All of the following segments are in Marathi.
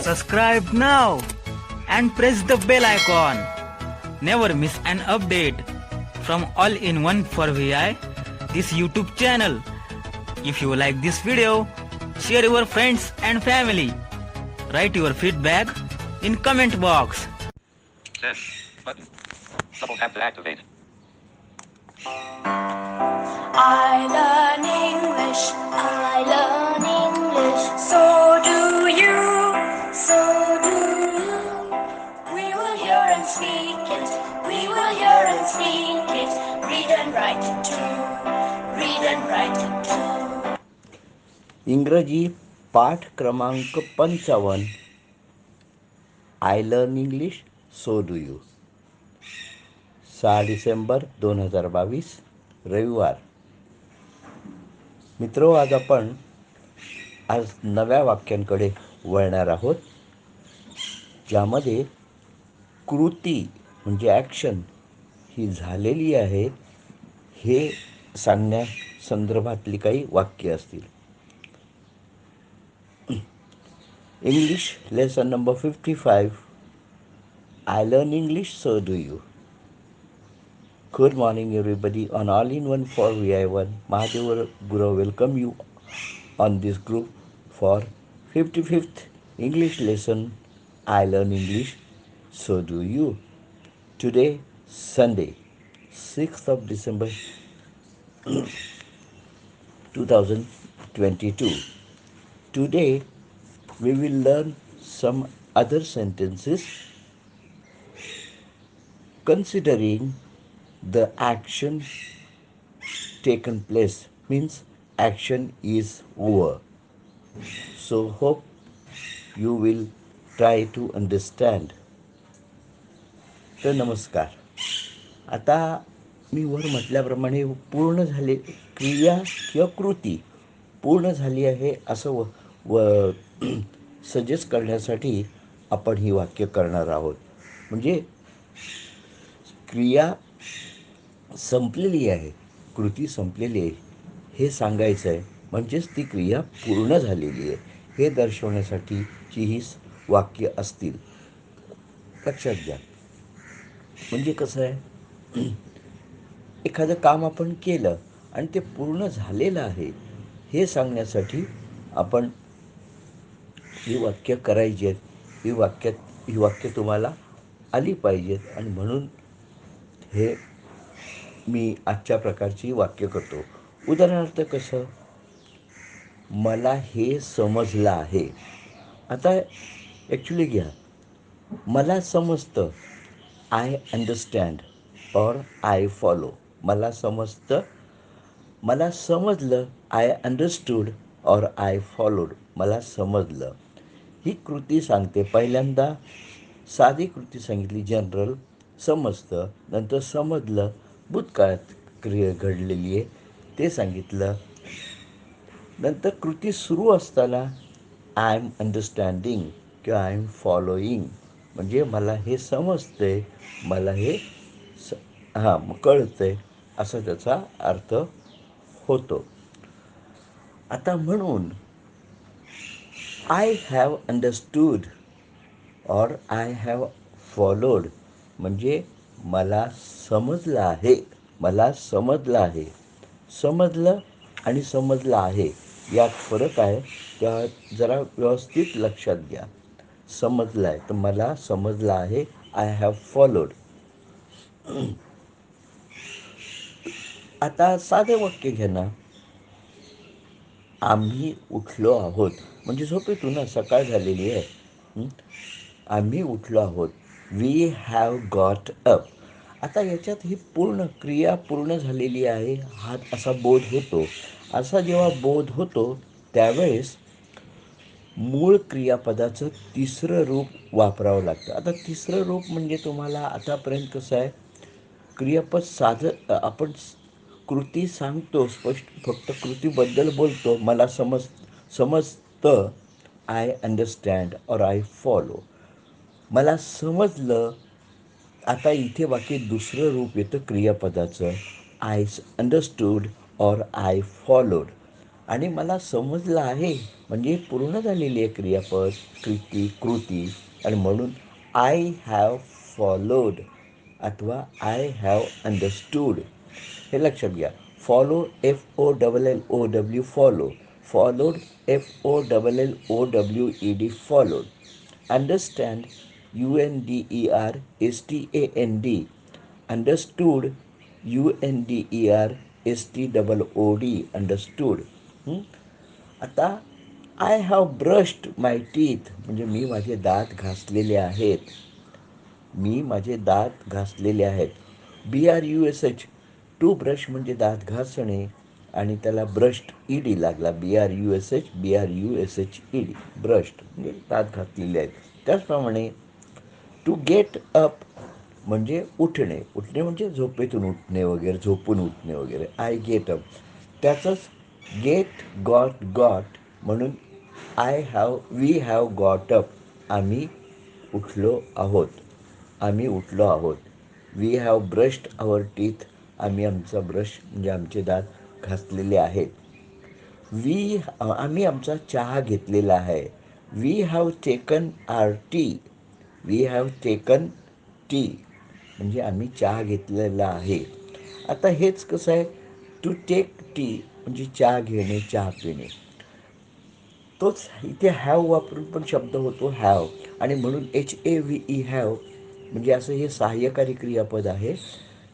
Subscribe now and press the bell icon. Never miss an update from All-in-One for VI, this YouTube channel. If you like this video, share your friends and family. Write your feedback in comment box. This button. Double tap to activate. I learn English, I learn English. So do you, so do you. We will hear and speak it, we will hear and speak it. Read and write it too, read and write it too. इंग्रजी पाठ क्रमांक 55. I learn English so do you. 6 December 2022 रविवार. मित्रो, आज नव्या वाक्यांकडे वळणार आहोत, ज्यामध्ये कृती म्हणजे ॲक्शन ही झालेली आहे हे सांगण्या संदर्भातली काही वाक्य असतील. English lesson number 55. I learn English, so do you. Good morning everybody on All-in-One for VI1. Mahadeva Guru welcome you on this group for 55th English lesson. I learn English, so do you. Today Sunday 6th of December 2022. Today we will learn some other sentences considering the action taken place, means action is over. So hope you will try to understand. तर नमस्कार. आता मी वर म्हटल्याप्रमाणे पूर्ण झाले क्रिया किंवा कृती पूर्ण झाली आहे असं सजेस्ट करण्यासाठी आपण ही वाक्य करणार आहोत. म्हणजे क्रिया संपलेली आहे, कृती संपलेली आहे हे सांगायचं आहे, म्हणजेच ती क्रिया पूर्ण झालेली आहे हे दर्शवण्यासाठीची ही वाक्य असतील. लक्षात घ्या. म्हणजे कसं आहे, एखादं काम आपण केलं आणि ते पूर्ण झालेलं आहे हे सांगण्यासाठी आपण ही वाक्य करायची आहेत. ही वाक्य तुम्हाला आली पाहिजेत आणि म्हणून हे मी आजच्या प्रकारची वाक्य करतो. उदाहरणार्थ कसं, मला हे समजलं आहे. आता ॲक्च्युली घ्या, मला समजतं, I understand or I follow. मला समजतं, मला समजलं, I understood or I followed. मला समजलं. ही कृती सांगते. पहिल्यांदा साधी कृती सांगितली, जनरल, समजतं. नंतर समजलं, भूतकाळात क्रिया घडलेली आहे ते सांगितलं. नंतर कृती सुरू असताना आय एम अंडरस्टँडिंग किंवा आय एम फॉलोईंग, म्हणजे मला हे समजतंय, मला हे कळतंय असा त्याचा अर्थ होतो. आता म्हणून I have understood or I have followed म्हणजे मला समजलं आहे, मला समजलं आहे. समजलं आणि समजलं आहे यात फरक आहे, त्या जरा व्यवस्थित लक्षात घ्या. समजलं आहे तर मला समजलं आहे, आय हॅव फॉलोड. आता साधे वाक्य घ्या ना, आम्ही उठलो आहोत, म्हणजे झोपेतून ना, सकाळ झालेली आहे. आम्ही उठलो आहोत. We have got up. आता याच्यात ही पूर्ण क्रिया पूर्ण झालेली आहे हा असा बोध होतो. असा जेव्हा बोध होतो त्यावेळेस मूळ क्रियापदाचं तिसरं रूप वापरावं लागतं. आता तिसरं रूप म्हणजे तुम्हाला आतापर्यंत कसं आहे, क्रियापद साधं आपण कृती सांगतो, स्पष्ट फक्त कृतीबद्दल बोलतो. मला समजतं, I understand or I follow. मला समजलं. आता इथे बाकी दुसरं रूप येतं क्रियापदाचं, I understood or I followed. आणि मला समजलं आहे म्हणजे पूर्ण झालेली आहे क्रियापद, कृती आणि म्हणून आय हॅव फॉलोड अथवा आय हॅव अंडरस्टूड. हे लक्षात घ्या. Follow FOLLOW follow, followed FOLLOWED followed, understand UNDERSTAND understood UNDERSTOOD understood. आता I have brushed my teeth म्हणजे मी माझे दात घासलेले आहेत. मी माझे दात घासलेले आहेत. BRUSH टू ब्रश म्हणजे दात घासणे आणि त्याला ब्रश्ड ED लागला. BRUSH ब्रश्ड म्हणजे दात घासलेले आहेत. त्याचप्रमाणे टू गेट अप म्हणजे उठणे म्हणजे झोपेतून उठणे वगैरे, झोपून उठणे वगैरे. I get up. त्याचंच गेट गॉट म्हणून वी हॅव गॉट अप आम्ही उठलो आहोत. We have brushed our teeth आम्ही आमचा ब्रश म्हणजे आमचे दात घासलेले आहेत. आम्ही आमचा चहा घेतलेला आहे. वी हॅव टेकन टी म्हणजे आम्ही चहा घेतलेला आहे. आता हेच कसं आहे, टू टेक टी म्हणजे चहा घेणे, चहा पिणे. तोच इथे हॅव वापरून पण शब्द होतो हॅव आणि म्हणून HAVE हॅव म्हणजे असं हे सहाय्यकारी क्रियापद आहे.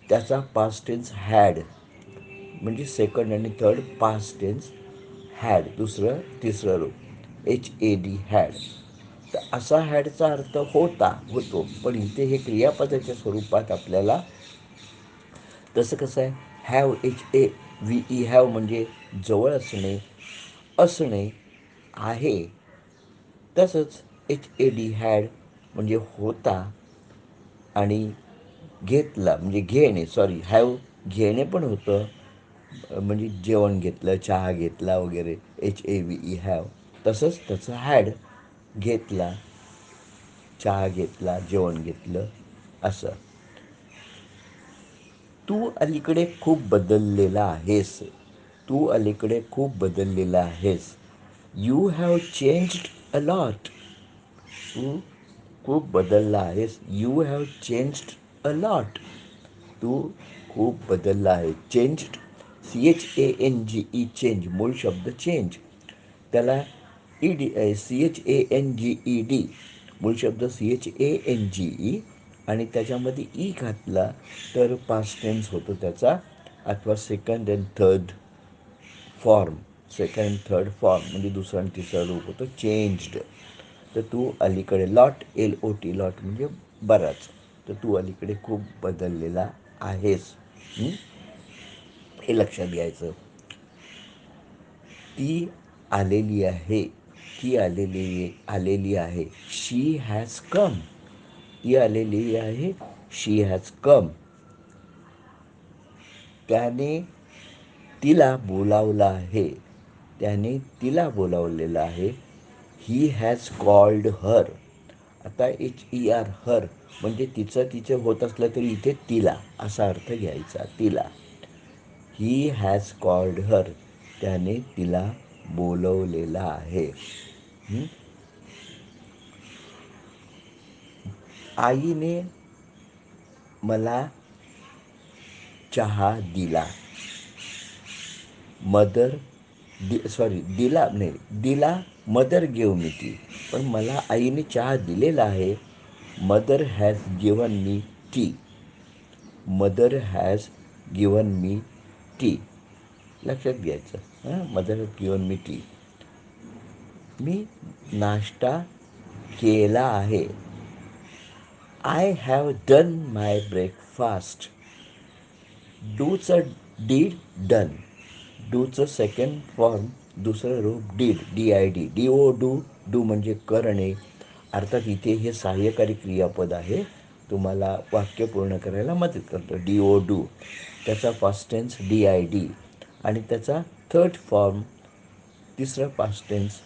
त्याचा पास्ट टेन्स हॅड म्हणजे सेकंड आणि थर्ड पास्ट टेन्स हॅड, दुसरं तिसरं रूप HAD हॅड. तर असा हॅडचा अर्थ होतो, पण इथे हे क्रियापदाच्या स्वरूपात आपल्याला तसं कसं आहे, हॅव HAVE हॅव म्हणजे जवळ असणे आहे. तसंच HAD हॅड म्हणजे होता आणि घेतला म्हणजे हॅव घेणे पण होतं म्हणजे जेवण घेतलं, चहा घेतला वगैरे. HAVE have. तसंच त्याचं हॅड घेतला, चहा घेतला, जेवण घेतलं असं. तू अलीकडे खूप बदललेला आहेस. You have changed a lot. तू खूप बदलला आहेस. You have changed a lot. तू खूप बदलला आहे. चेंज्ड CHANGE चेंज मूळ शब्द चेंज, त्याला CHANGED मूळ शब्द CHANGE आणि त्याच्यामध्ये घातला तर पास्ट टेन्स होतो त्याचा अथवा सेकंड अँड थर्ड फॉर्म म्हणजे दुसरा आणि तिसरा रूप होतो चेंज्ड. तर तू अलीकडे LOT लॉट म्हणजे बराच. तर तू अलीकडे खूप बदललेला आहेस. हे लक्षात घ्यायचं. ती आलेली आहे. She has come. ती आलेली आहे. She has come. त्याने तिला बोलावलेलं आहे. He has called her. आता हर म्हणजे तिचं होत असलं तरी इथे तिला असा अर्थ घ्यायचा. तिला. He has called her. त्याने तिला बोलवलेलं आहे. आईने मला चहा दिला. दिला मदर गिव्ह मी टी. पण मला आईने चहा दिलेला आहे. Mother has given me tea. लक्षात घ्यायचं. Mother has given me tea. मी नाश्ता केला आहे. I have done my breakfast. डूचं डीड डन. डूचं सेकंड फॉर्म दुसरं रूप DID डू म्हणजे करणे. अर्थात इथे हे सहाय्यकारी क्रियापद आहे, तुम्हाला वाक्य पूर्ण करायला मदत करतं. डू त्याचा पास्ट टेन्स DID आणि त्याचा थर्ड फॉर्म तिसरा पास्ट टेन्स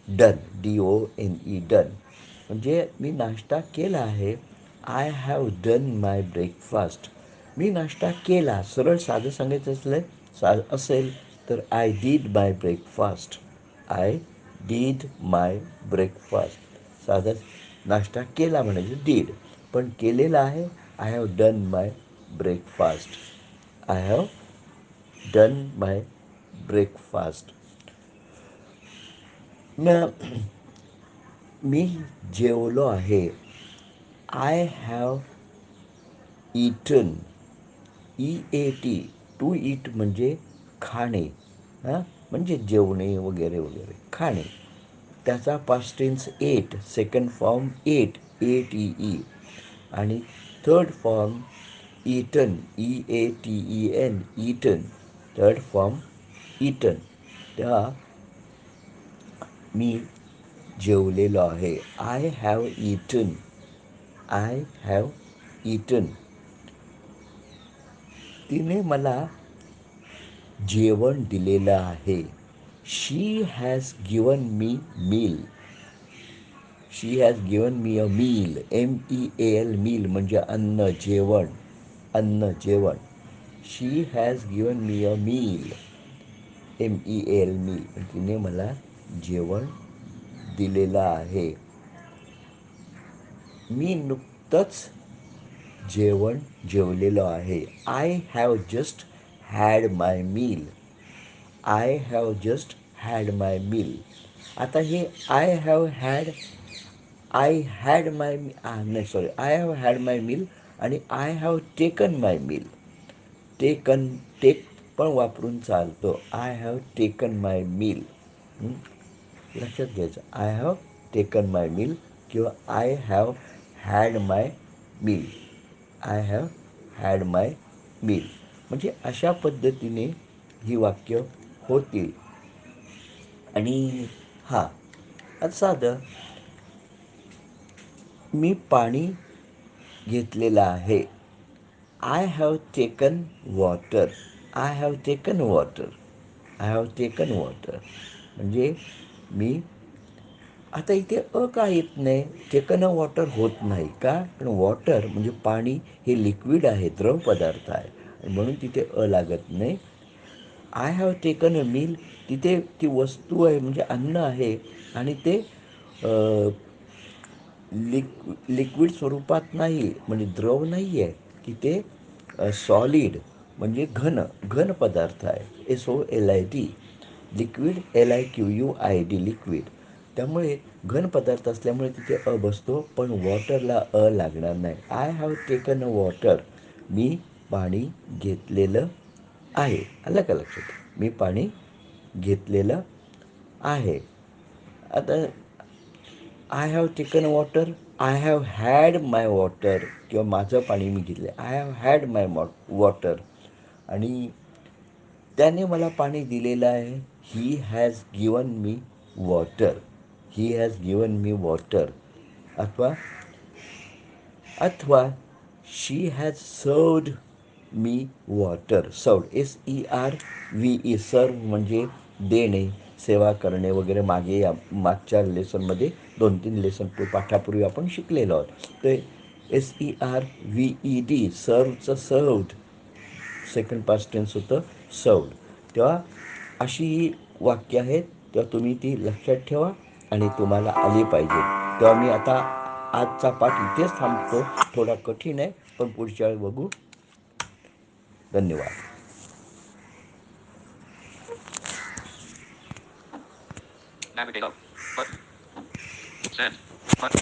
डन डन. म्हणजे मी नाश्ता केला आहे. I have done my breakfast. मी नाश्ता केला. सरळ साधं सांगायचं असेल तर I did my breakfast. I did my breakfast. साधाच नाश्ता केला म्हणायचं डीड, पण केलेला आहे I have done my breakfast. I have done my breakfast. मी जेवलो आहे. I have eaten. EAT. To eat म्हणजे खाणे, हां, म्हणजे जेवणे वगैरे वगैरे खाणे. त्याचा past tense ate, second form ate, ATE, आणि third form eaten, EATEN, eaten. Third form eaten. तेव्हा मी जेवलेलो आहे. I have eaten. I have eaten. तिने मला जेवण दिलेलं आहे. She has given me meal. She has given me a meal. MEAL, meal म्हणजे अन्न, जेवण, अन्न, जेवण. She has given me a meal. MEAL, meal. तिने मला जेवण दिलेलं आहे. मी नुकतंच जेवलेलो आहे. I have just had my meal. I have just had my meal. आता हे I have had, I had my नाही sorry, I have had my meal आणि I have taken my meal. Take पण वापरून चालतो. I have taken my meal. लक्षात घ्यायचं, I have taken my meal किंवा I have had my meal. I have had my meal म्हणजे अशा पद्धतीने ही वाक्य होतील. आणि हां, आता साधं मी पाणी घेतलेलं आहे. I have taken water. I have taken water. I have taken water म्हणजे मी, आता इथे का येत नाही? टेकन अ वॉटर होत नाही का? कारण वॉटर म्हणजे पाणी हे लिक्विड आहे, द्रव पदार्थ आहे, आणि म्हणून तिथे लागत नाही. I have taken a meal, तिथे ती वस्तू आहे म्हणजे अन्न आहे आणि ते लिक्विड स्वरूपात नाही, म्हणजे द्रव नाही आहे, की ते सॉलिड म्हणजे घन पदार्थ आहे. SOLID, liquid, LIQUID, liquid. त्यामुळे घन पदार्थ असल्यामुळे तिथे बसतो, पण वॉटरला लागणार नाही. I have taken a water, मी पाणी घेतलेलं आहे. आलं का लक्षात? मी पाणी घेतलेलं आहे. आता I have taken water, I have had my water किंवा माझं पाणी मी घेतलं. I have had my water आणि त्याने मला पाणी दिलेलं आहे. He has given me water. He has given me water. अथवा she has served me water. Served, SERVE, serve म्हणजे देणे, सेवा करणे वगैरे. मागच्या लेसनमध्ये 2-3 लेसन पाठापूर्वी आपण शिकलेलो आहोत. ते SERVED, सर्वचं सर्व्ड, सेकंड पास्ट टेन्स होतं सर्व्ड. तेव्हा अशी ही वाक्य आहेत, तेव्हा तुम्ही ती लक्षात ठेवा आणि तुम्हाला आली पाहिजे. तेव्हा मी आता आजचा पाठ इथेच थांबतो. थोडा कठीण आहे, पण पुढच्या वेळी बघू. धन्यवाद. Navigate up. Button. Send. Button.